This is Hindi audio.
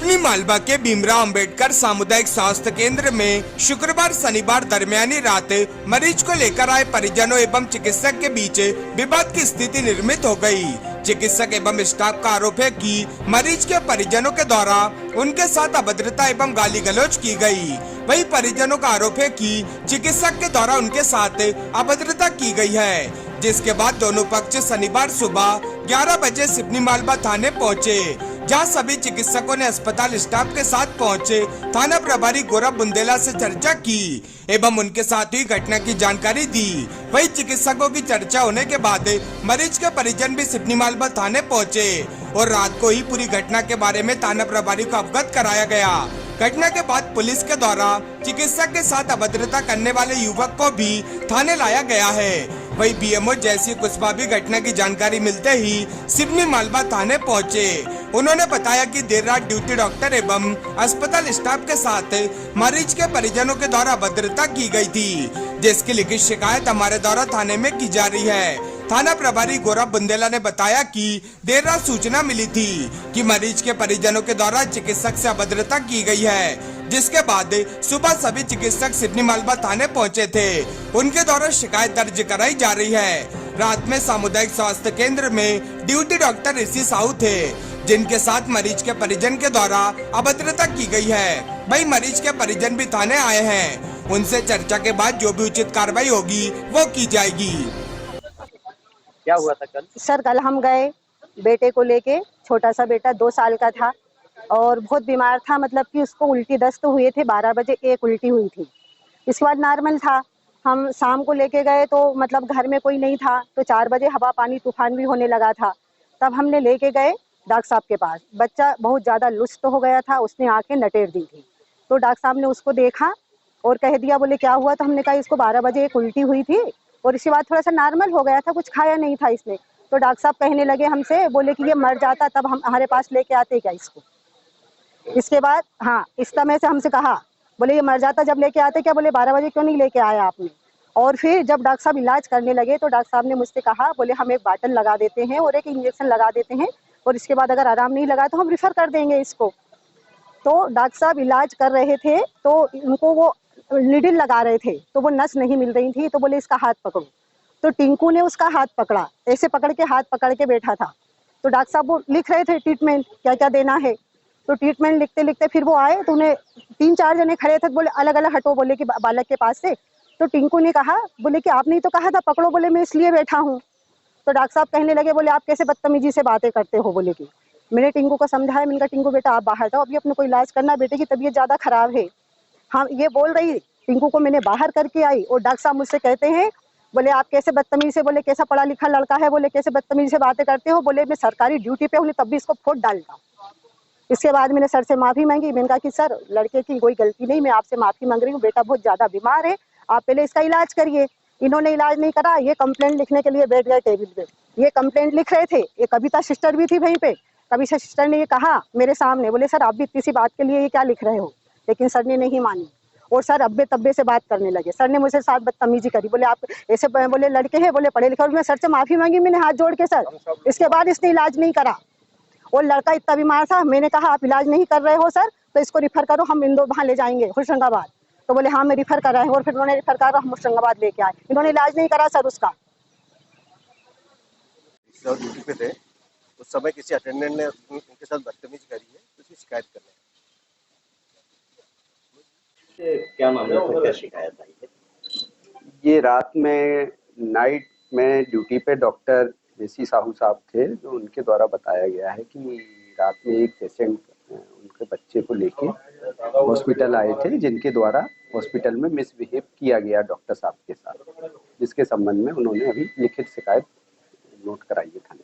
सिवनी मालवा के भीमराव अंबेडकर सामुदायिक स्वास्थ्य केंद्र में शुक्रवार शनिवार दरमियानी रात मरीज को लेकर आए परिजनों एवं चिकित्सक के बीच विवाद की स्थिति निर्मित हो गई। चिकित्सक एवं स्टाफ का आरोप है कि मरीज के परिजनों के द्वारा उनके साथ अभद्रता एवं गाली गलौज की गई। वहीं परिजनों का आरोप है कि चिकित्सक के द्वारा उनके साथ अभद्रता की गई है, जिसके बाद दोनों पक्ष शनिवार सुबह 11 बजे सिवनी मालवा थाने पहुंचे, जहां सभी चिकित्सकों ने अस्पताल स्टाफ के साथ पहुंचे थाना प्रभारी गौरव बुंदेला से चर्चा की एवं उनके साथ हुई घटना की जानकारी दी। वहीं चिकित्सकों की चर्चा होने के बाद मरीज के परिजन भी सिवनी मालवा थाने पहुंचे और रात को ही पूरी घटना के बारे में थाना प्रभारी को अवगत कराया गया। घटना के बाद पुलिस के द्वारा चिकित्सक के साथ अभद्रता करने वाले युवक को भी थाने लाया गया है। वही बीएमओ जैसी कुशवाहा भी घटना की जानकारी मिलते ही सिवनी मालवा थाने पहुंचे। उन्होंने बताया कि देर रात ड्यूटी डॉक्टर एवं अस्पताल स्टाफ के साथ मरीज के परिजनों के द्वारा अभद्रता की गई थी, जिसकी लिखित शिकायत हमारे द्वारा थाने में की जा रही है। थाना प्रभारी गौरव बुंदेला ने बताया कि देर रात सूचना मिली थी कि मरीज के परिजनों के द्वारा चिकित्सक से अभद्रता की गई है, जिसके बाद सुबह सभी चिकित्सक सिवनी मालवा थाने पहुंचे थे। उनके द्वारा शिकायत दर्ज कराई जा रही है। रात में सामुदायिक स्वास्थ्य केंद्र में ड्यूटी डॉक्टर ऋषि साहू थे, जिनके साथ मरीज के परिजन के द्वारा अभद्रता की गई है। वही मरीज के परिजन भी थाने आए हैं। उनसे चर्चा के बाद जो भी उचित कार्रवाई होगी वो की जाएगी। क्या हुआ था कल? सर कल हम गए बेटे को लेके, छोटा सा बेटा 2 साल का था और बहुत बीमार था, मतलब कि उसको उल्टी दस्त हुए थे। 12 बजे एक उल्टी हुई थी, इसके बाद नॉर्मल था। हम शाम को लेके गए तो मतलब घर में कोई नहीं था, तो 4 बजे हवा पानी तूफान भी होने लगा था। तब हमने लेके गए डॉक्टर साहब के पास। बच्चा बहुत ज़्यादा लुष्ट हो गया था, उसने आके नटेर दी थी। तो डॉक्टर साहब ने उसको देखा और कह दिया, बोले क्या हुआ? तो हमने कहा इसको 12 बजे एक उल्टी हुई थी और इसके बाद थोड़ा सा नॉर्मल हो गया था, कुछ खाया नहीं था इसने। तो डॉक्टर साहब कहने लगे हमसे, बोले कि ये मर जाता तब हम हमारे पास लेके आते क्या इसको। इसके बाद हाँ, इस समय से हमसे कहा, बोले ये मर जाता जब लेके आते क्या, बोले 12 बजे क्यों नहीं लेके आया आपने। और फिर जब डॉक्टर साहब इलाज करने लगे तो डॉक्टर साहब ने मुझसे कहा, बोले हम एक बाटल लगा देते हैं और एक इंजेक्शन लगा देते हैं और इसके बाद अगर आराम नहीं लगा तो हम रिफर कर देंगे इसको। तो डॉक्टर साहब इलाज कर रहे थे तो उनको वो नीडल लगा रहे थे, तो वो नस नहीं मिल रही थी, तो बोले इसका हाथ पकड़ो। तो टिंकू ने उसका हाथ पकड़ा, ऐसे पकड़ के हाथ पकड़ के बैठा था। तो डॉक्टर साहब वो लिख रहे थे ट्रीटमेंट क्या क्या देना है। तो ट्रीटमेंट लिखते लिखते फिर वो आए तो उन्हें 3-4 जने खड़े थे, बोले अलग अलग हटो, बोले कि बालक के पास से। तो टिंकू ने कहा, बोले कि आपने तो कहा था पकड़ो, बोले मैं इसलिए बैठा हूँ। तो डॉक्टर साहब कहने लगे, बोले आप कैसे बदतमीजी से बातें करते हो, बोले कि। मैंने टिंकू को समझाया, मैंने कहा टिंकू बेटा आप बाहर जाओ, अभी अपने को इलाज करना, बेटे की तबीयत ज़्यादा खराब है। हाँ ये बोल रही, टिंकू को मैंने बाहर करके आई और डॉक्टर साहब मुझसे कहते हैं, बोले आप कैसे बदतमीजी से, बोले कैसा पढ़ा लिखा लड़का है, बोले कैसे बदतमीजी से बातें करते हो, बोले मैं सरकारी ड्यूटी पे हूँ तब भी इसको फोड़ डालता हूँ। इसके बाद मैंने सर से माफ़ी मांगी। मैंने कहा कि सर लड़के की कोई गलती नहीं, मैं आपसे माफ़ी मांग रही हूँ, बेटा बहुत ज़्यादा बीमार है, आप पहले इसका इलाज करिए। इन्होंने इलाज नहीं करा, ये कंप्लेंट लिखने के लिए बैठ गए टेबल पे। ये कंप्लेंट लिख रहे थे, ये कविता सिस्टर भी थी वहीं पे। कविता सिस्टर ने ये कहा मेरे सामने, बोले सर आप भी इतनी सी बात के लिए ये क्या लिख रहे हो, लेकिन सर ने नहीं मानी और सर अब्बे तब्बे से बात करने लगे। सर ने मुझसे साथ बदतमीजी करी, बोले आप ऐसे, बोले लड़के हैं, बोले पढ़े लिखे। और मैं सर से माफ़ी मांगी मैंने हाथ जोड़ के सर। इसके बाद इसने इलाज नहीं करा और लड़का इतना बीमार था। मैंने कहा आप इलाज नहीं कर रहे हो सर तो इसको रिफर करो, हम इंदौर वहाँ ले जाएंगे होशंगाबाद। तो बोले हाँ मैं रिफर कर रहा हूँ और फिर उन्होंने रिफर करा, हम होशंगाबाद लेके आए। इन्होंने इलाज नहीं करा सर उसका। ड्यूटी पे थे उस समय किसी अटेंडेंट ने उनके साथ बदतमीजी करी है, उसकी शिकायत करना है। क्या मामला था, क्या शिकायत आई है? ये रात में नाइट में ड्यूटी पे डॉक्टर ऋषि साहू साहब थे, जो उनके द्वारा बताया गया है कि रात में एक पेशेंट उनके बच्चे को लेके हॉस्पिटल आए थे, जिनके द्वारा हॉस्पिटल में मिसबिहेव किया गया डॉक्टर साहब के साथ, जिसके संबंध में उन्होंने अभी लिखित शिकायत नोट कराई है थाने।